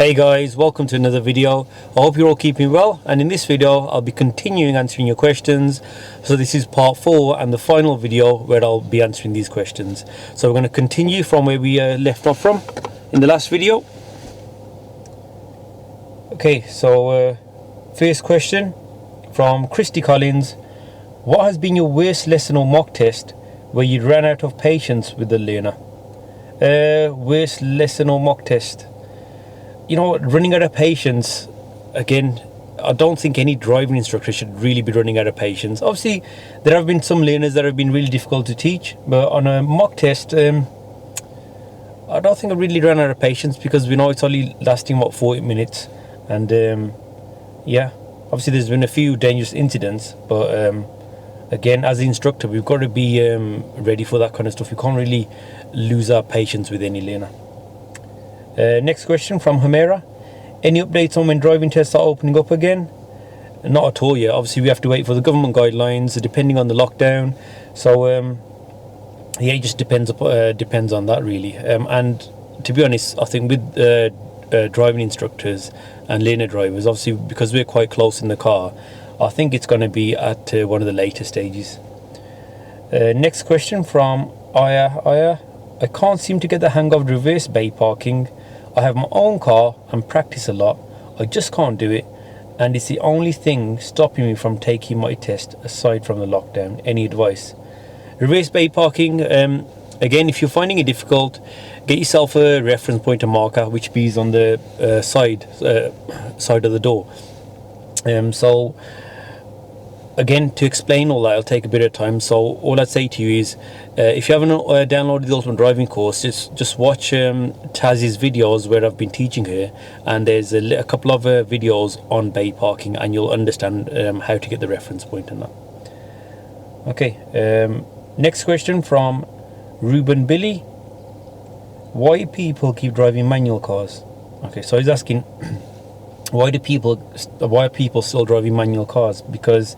Hey guys, welcome to another video. I hope you're all keeping well, and in this video I'll be continuing answering your questions. So this is part 4 and the final video where I'll be answering these questions. So we're going to continue from where we left off from in the last video. Okay, so first question from Christy Collins. What has been your worst lesson or mock test where you ran out of patience with the learner? Worst lesson or mock test? You know, running out of patience, again, I don't think any driving instructor should really be running out of patience. Obviously, there have been some learners that have been really difficult to teach, but on a mock test, I don't think I really ran out of patience because we know it's only lasting about 40 minutes. And yeah, obviously there's been a few dangerous incidents, but again, as the instructor, we've got to be ready for that kind of stuff. We can't really lose our patience with any learner. Next question from Humera. Any updates on when driving tests are opening up again? Not at all yet. Obviously we have to wait for the government guidelines depending on the lockdown. So yeah, it just depends on that really. And to be honest, I think with driving instructors and learner drivers, obviously because we're quite close in the car, I think it's going to be at one of the later stages. Next question from Aya. I can't seem to get the hang of reverse bay parking. I have my own car and practice a lot. I just can't do it, and it's the only thing stopping me from taking my test aside from the lockdown. Any advice? Reverse bay parking, again, if you're finding it difficult, get yourself a reference pointer marker which is on the side of the door. So again, to explain all that, it'll take a bit of time. So all I'd say to you is, if you haven't downloaded the Ultimate Driving course, just watch Taz's videos where I've been teaching her, and there's a couple of videos on bay parking, and you'll understand how to get the reference point and that. Okay, next question from Ruben Billy. Why people keep driving manual cars? Okay, so he's asking why are people still driving manual cars? Because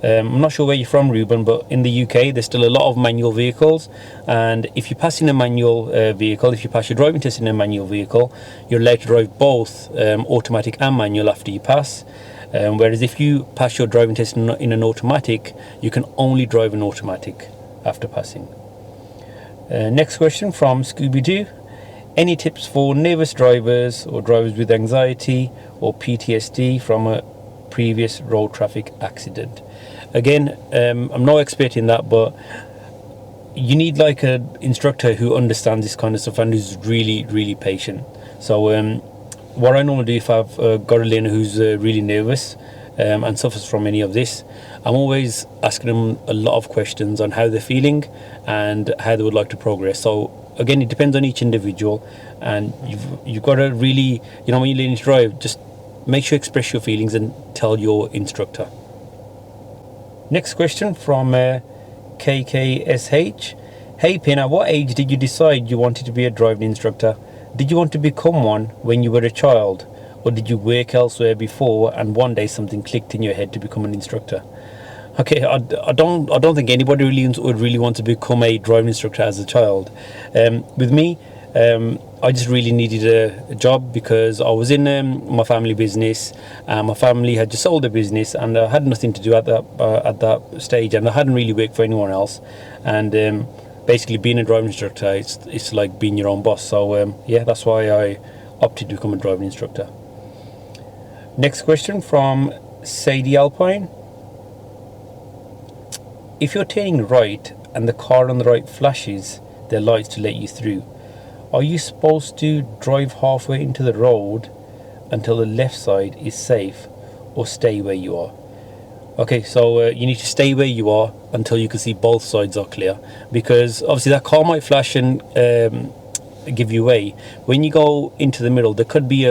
I'm not sure where you're from, Ruben, but in the UK there's still a lot of manual vehicles, and if you pass in a manual vehicle, if you pass your driving test in a manual vehicle, you're allowed to drive both automatic and manual after you pass. Whereas if you pass your driving test in an automatic, you can only drive an automatic after passing. Next question from Scooby-Doo. Any tips for nervous drivers or drivers with anxiety or PTSD from a previous road traffic accident? Again, I'm no expert in that, but you need like an instructor who understands this kind of stuff and who's really, really patient. So what I normally do if I've got a learner who's really nervous and suffers from any of this, I'm always asking them a lot of questions on how they're feeling and how they would like to progress. So again, it depends on each individual, and you've got to really, you know, when you're learning to drive, just make sure you express your feelings and tell your instructor. Next question from KKSH. Hey Pin, at what age did you decide you wanted to be a driving instructor? Did you want to become one when you were a child, or did you work elsewhere before and one day something clicked in your head to become an instructor? Okay, I don't think anybody would really want to become a driving instructor as a child. With me, I just really needed a job because I was in my family business, and my family had just sold their business, and I had nothing to do at that stage, and I hadn't really worked for anyone else. And basically, being a driving instructor, it's like being your own boss. So yeah, that's why I opted to become a driving instructor. Next question from Sadie Alpine. If you're turning right and the car on the right flashes their lights to let you through, are you supposed to drive halfway into the road until the left side is safe, or stay where you are? Okay, so you need to stay where you are until you can see both sides are clear, because obviously that car might flash and give you way. When you go into the middle, there could be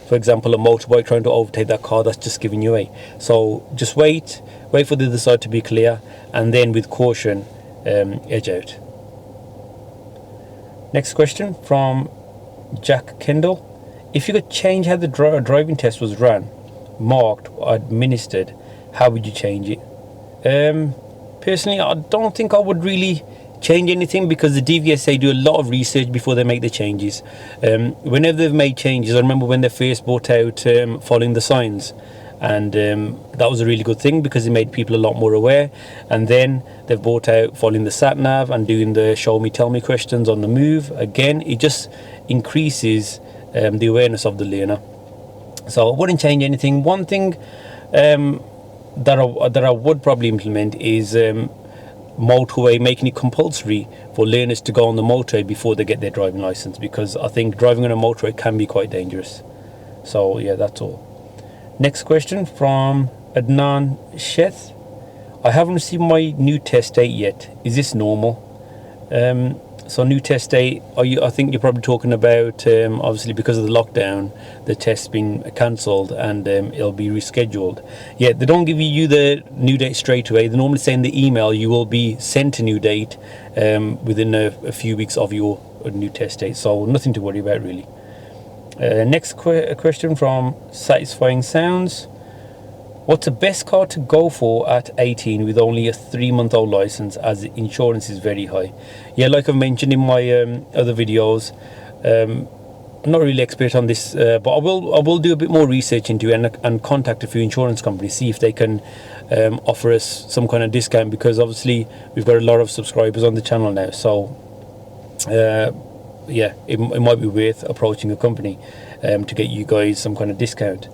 for example, a motorbike trying to overtake that car that's just giving you way. So just wait for the other side to be clear, and then with caution, edge out. Next question from Jack Kendall. If you could change how the driving test was run, marked or administered, how would you change it? Personally, I don't think I would really change anything, because the DVSA do a lot of research before they make the changes. Whenever they've made changes, I remember when they first brought out following the signs, and that was a really good thing because it made people a lot more aware. And then they've brought out following the sat nav and doing the show me tell me questions on the move. Again, it just increases the awareness of the learner. So I wouldn't change anything. One thing that I would probably implement is motorway, making it compulsory for learners to go on the motorway before they get their driving license, because I think driving on a motorway can be quite dangerous. So yeah, that's all. Next question from Adnan Sheth. I haven't received my new test date yet. Is this normal? So new test date, I think you're probably talking about, obviously because of the lockdown, the test's been cancelled and it'll be rescheduled. Yeah, they don't give you the new date straight away. They normally say in the email you will be sent a new date within a few weeks of your new test date. So nothing to worry about really. Next question from Satisfying Sounds. What's the best car to go for at 18 with only a 3-month-old license, as the insurance is very high? Yeah, like I've mentioned in my other videos, I'm not really expert on this, but I will do a bit more research into it and contact a few insurance companies, see if they can offer us some kind of discount, because obviously we've got a lot of subscribers on the channel now. So yeah, it might be worth approaching a company to get you guys some kind of discount.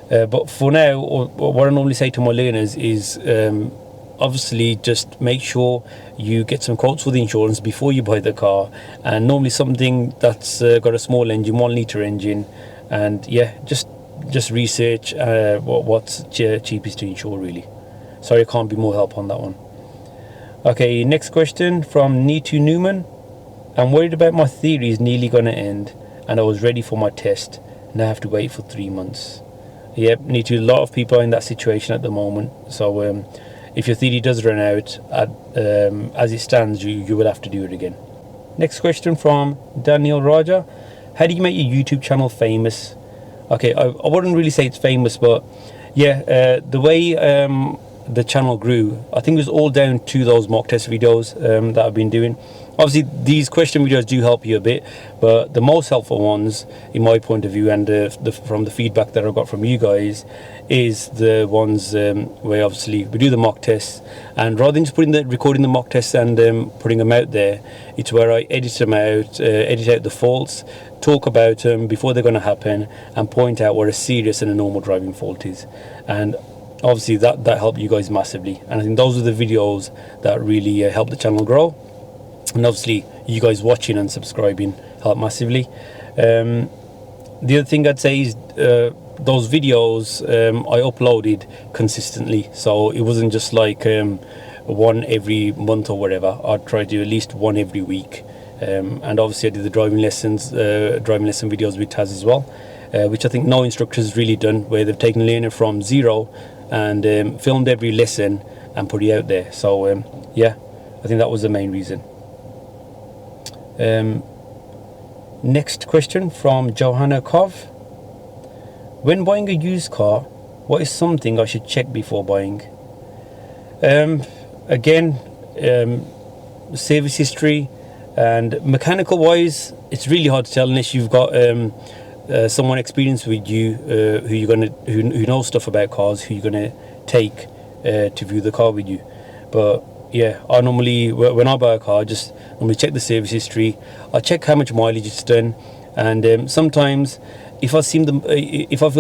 But for now, what I normally say to my learners is obviously just make sure you get some quotes for the insurance before you buy the car, and normally something that's got a small engine, 1-litre engine, and yeah, just research what's cheapest to insure really. Sorry, I can't be more help on that one. Okay, next question from Neetu Newman. I'm worried about my theory is nearly going to end and I was ready for my test. Now I have to wait for 3 months. Yep, Neetu, a lot of people are in that situation at the moment. So if your theory does run out, as it stands, you will have to do it again. Next question from Daniel Raja. How do you make your YouTube channel famous? Okay, I wouldn't really say it's famous, but yeah, the way the channel grew, I think it was all down to those mock test videos that I've been doing. Obviously, these question videos do help you a bit, but the most helpful ones, in my point of view, and from the feedback that I got from you guys, is the ones where obviously we do the mock tests, and rather than just recording the mock tests and putting them out there, it's where I edit them out, edit out the faults, talk about them before they're going to happen, and point out what a serious and a normal driving fault is. And obviously that helped you guys massively, and I think those are the videos that really help the channel grow. And obviously you guys watching and subscribing help massively. The other thing I'd say is those videos I uploaded consistently, so it wasn't just like one every month or whatever. I'd try to do at least one every week. And obviously I did the driving lesson videos with Taz as well, which I think no instructor has really done, where they've taken a learner from zero and filmed every lesson and put it out there. So yeah, I think that was the main reason. Next question from Johanna Kov. When buying a used car, what is something I should check before buying? Again, service history, and mechanical wise, it's really hard to tell unless you've got someone experienced with you who knows stuff about cars, who you're gonna take to view the car with you. But yeah, I normally, when I buy a car, I just normally check the service history. I check how much mileage it's done, and sometimes if I feel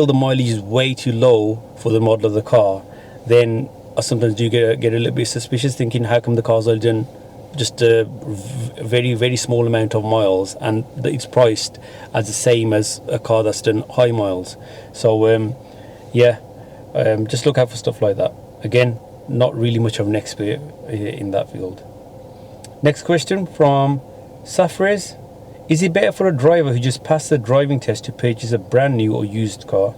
the mileage is way too low for the model of the car, then I sometimes do get a little bit suspicious, thinking how come the car's only done just a very, very small amount of miles and it's priced as the same as a car that's done high miles. So yeah, just look out for stuff like that. Again, not really much of an expert in that field. Next question from Safrez. Is it better for a driver who just passed the driving test to purchase a brand new or used car?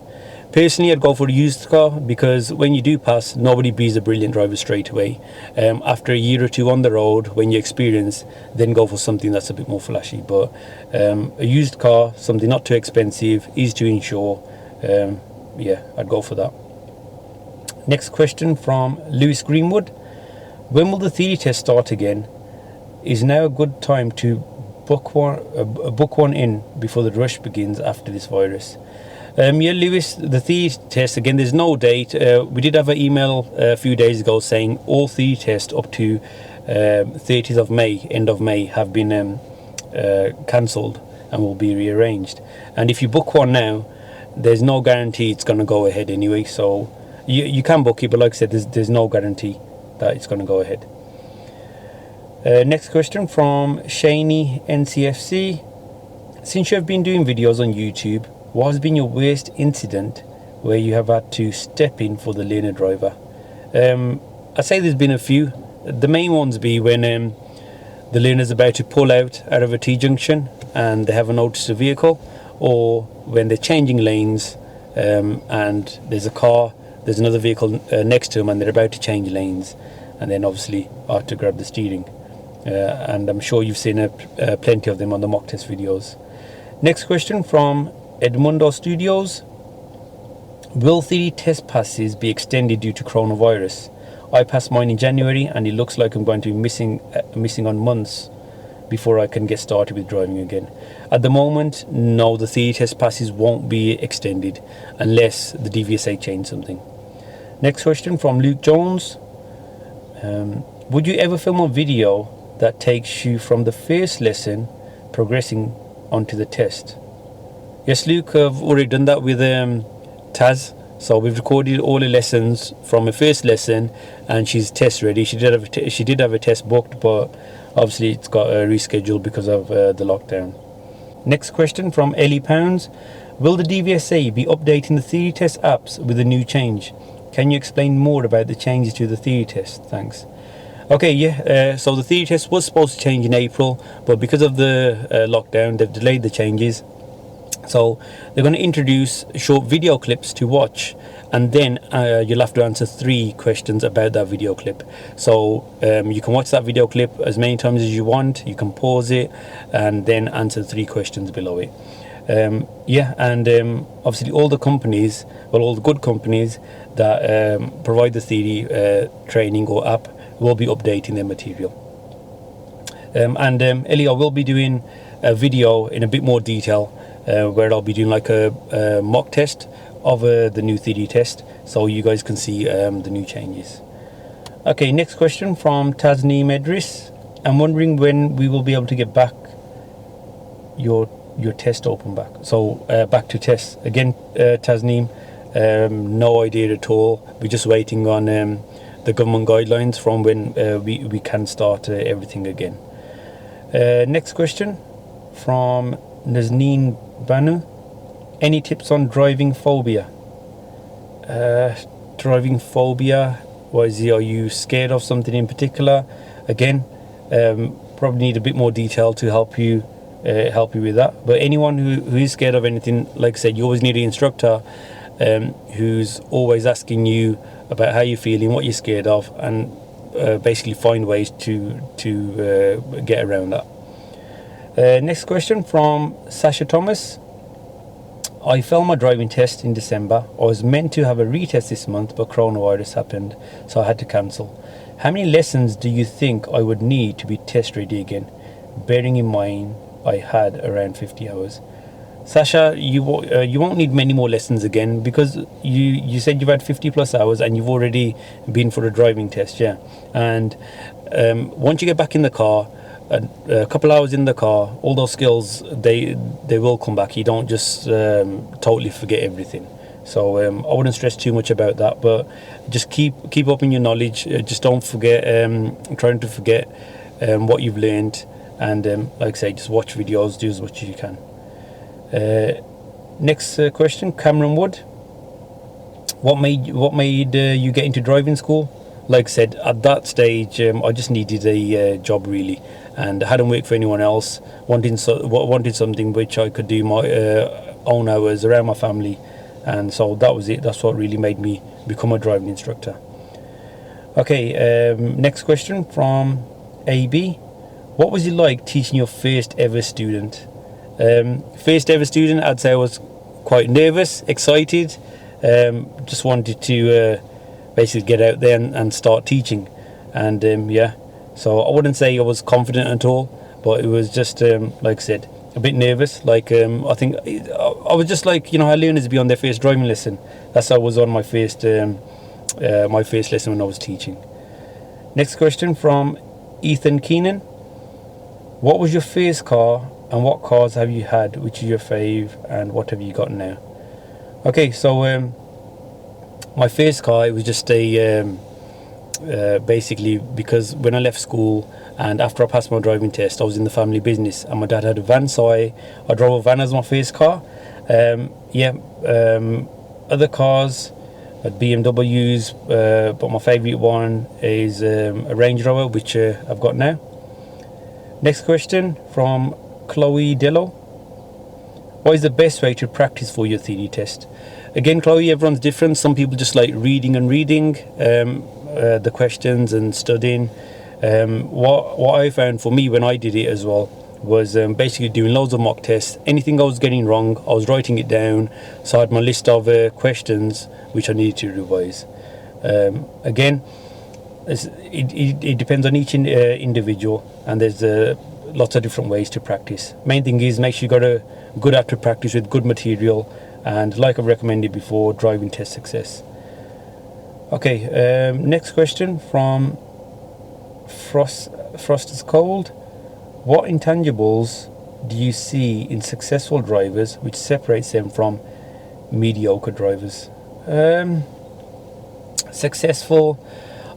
Personally, I'd go for a used car, because when you do pass, nobody bees a brilliant driver straight away. After a year or two on the road, when you experience, then go for something that's a bit more flashy. But a used car, something not too expensive, easy to insure, yeah, I'd go for that. Next question from Lewis Greenwood. When will the theory test start again? Is now a good time to book one in before the rush begins after this virus? Yeah, Lewis, the theory test, again, there's no date. We did have an email a few days ago saying all theory tests up to 30th of May, end of May, have been cancelled and will be rearranged. And if you book one now, there's no guarantee it's going to go ahead anyway. So you can book it, but like I said, there's no guarantee that it's going to go ahead. Next question from Shaney NCFC. Since you have been doing videos on YouTube, what has been your worst incident where you have had to step in for the learner driver? I'd say there's been a few. The main ones be when the learner's about to pull out of a T-junction and they haven't noticed a vehicle, or when they're changing lanes and there's another vehicle next to them and they're about to change lanes, and then obviously I have to grab the steering. And I'm sure you've seen plenty of them on the mock test videos. Next question from Edmundo Studios. Will theory test passes be extended due to coronavirus? I passed mine in January and it looks like I'm going to be missing on months before I can get started with driving again. At the moment, no, the theory test passes won't be extended unless the DVSA change something. Next question from Luke Jones. Would you ever film a video that takes you from the first lesson progressing onto the test? Yes, Luke, I've already done that with Taz. So we've recorded all the lessons from her first lesson and she's test ready. She did have a test booked, but obviously it's got rescheduled because of the lockdown. Next question from Ellie Pounds. Will the DVSA be updating the theory test apps with a new change? Can you explain more about the changes to the theory test? Thanks. Okay, yeah, so the theory test was supposed to change in April, but because of the lockdown, they've delayed the changes. So they're going to introduce short video clips to watch, and then you'll have to answer 3 questions about that video clip. So you can watch that video clip as many times as you want. You can pause it and then answer 3 questions below it. Obviously all the good companies that provide the theory training or app will be updating their material. Ellie, I will be doing a video in a bit more detail where I'll be doing like a mock test of the new theory test, so you guys can see the new changes. Okay, next question from Tasneem Edris. I'm wondering when we will be able to get back your test open back. So back to tests again, Tasneem. No idea at all. We're just waiting on the government guidelines from when we can start everything again. Next question from Nazneen Banu. Any tips on driving phobia? Driving phobia, what is it? Are you scared of something in particular? Again, probably need a bit more detail to help you with that. But anyone who is scared of anything, like I said, you always need an instructor who's always asking you about how you're feeling, what you're scared of, and basically find ways to get around that. Next question from Sasha Thomas. I failed my driving test in December. I was meant to have a retest this month, but coronavirus happened, so I had to cancel. How many lessons do you think I would need to be test ready again, bearing in mind I had around 50 hours? Sasha, you won't need many more lessons again, because you said you've had 50 plus hours and you've already been for a driving test, yeah. And once you get back in the car, a couple hours in the car, all those skills, they will come back. You don't just totally forget everything. So I wouldn't stress too much about that, but just keep up in your knowledge. Just don't forget, trying to forget what you've learned, and like I say, just watch videos, do as much as you can. Next question, Cameron Wood. What made you get into driving school? Like I said, at that stage, I just needed a job really, and I hadn't worked for anyone else. Wanted something which I could do my own hours around my family, and so that was it. That's what really made me become a driving instructor. Okay, next question from AB. What was it like teaching your first ever student? First ever student, I'd say I was quite nervous, excited, just wanted to basically get out there and start teaching, and So I wouldn't say I was confident at all, but it was just like I said, a bit nervous. Like I think I was just like, you know, how learners be on their first driving lesson. That's how I was on my first lesson when I was teaching. Next question from Ethan Keenan. What was your first car, and what cars have you had? Which is your fave, and what have you got now? Okay, so my first car, it was just a basically because when I left school and after I passed my driving test, I was in the family business and my dad had a van, so I drove a van as my first car. Other cars, BMWs, but my favourite one is a Range Rover, which I've got now. Next question from Chloe Dello. What is the best way to practice for your theory test? Again, Chloe, everyone's different. Some people just like reading the questions and studying. What I found for me when I did it as well was basically doing loads of mock tests. Anything I was getting wrong, I was writing it down. So I had my list of questions which I needed to revise. Again, it depends on each individual, and there's lots of different ways to practice. Main thing is make sure you got a good app to practice with, good material, and like I've recommended before, driving test success. Okay, next question from Frost is Cold. What intangibles do you see in successful drivers which separates them from mediocre drivers? Successful,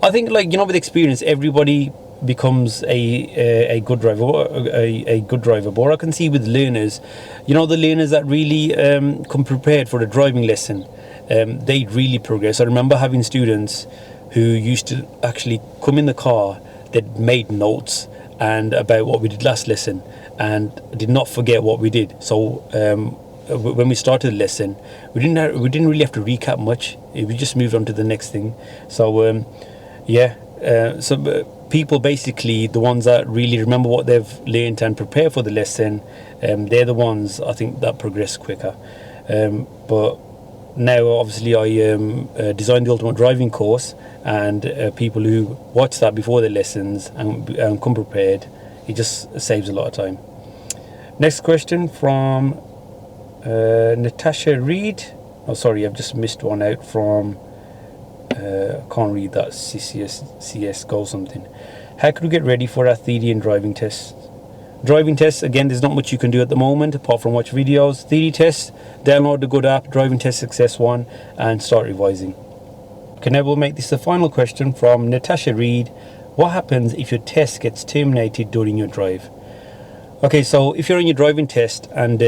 I think, like, you know, with experience, everybody becomes a good driver, a good driver. But what I can see with learners, you know, the learners that really come prepared for the driving lesson, they really progress. I remember having students who used to actually come in the car that made notes and about what we did last lesson and did not forget what we did. So when we started the lesson, we didn't really have to recap much. We just moved on to the next thing. So people, basically the ones that really remember what they've learned and prepare for the lesson, they're the ones I think that progress quicker. But now obviously I designed the ultimate driving course, and people who watch that before their lessons and come prepared, it just saves a lot of time. Next question from Natasha Reed. Oh, sorry, I've just missed one out from can't read that. CS go something. How could we get ready for our theory and driving tests? Driving tests, again, there's not much you can do at the moment apart from watch videos. Theory tests, download the good app, Driving Test Success 1, and start revising. Okay, now we'll make this the final question from Natasha Reed. What happens if your test gets terminated during your drive? Okay, so if you're on your driving test and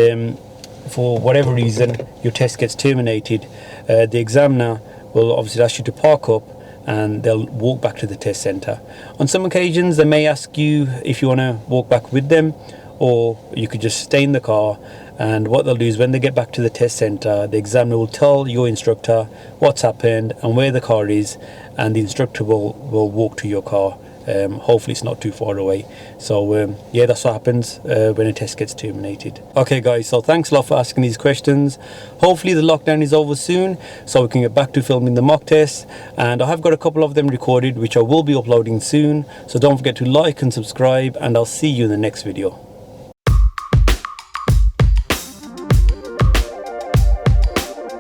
for whatever reason your test gets terminated, the examiner will obviously ask you to park up and they'll walk back to the test centre. On some occasions they may ask you if you want to walk back with them, or you could just stay in the car, and what they'll do is when they get back to the test centre, the examiner will tell your instructor what's happened and where the car is, and the instructor will walk to your car. Hopefully it's not too far away. So yeah, that's what happens when a test gets terminated. Okay guys, so thanks a lot for asking these questions. Hopefully the lockdown is over soon so we can get back to filming the mock tests, and I have got a couple of them recorded which I will be uploading soon. So don't forget to like and subscribe, and I'll see you in the next video.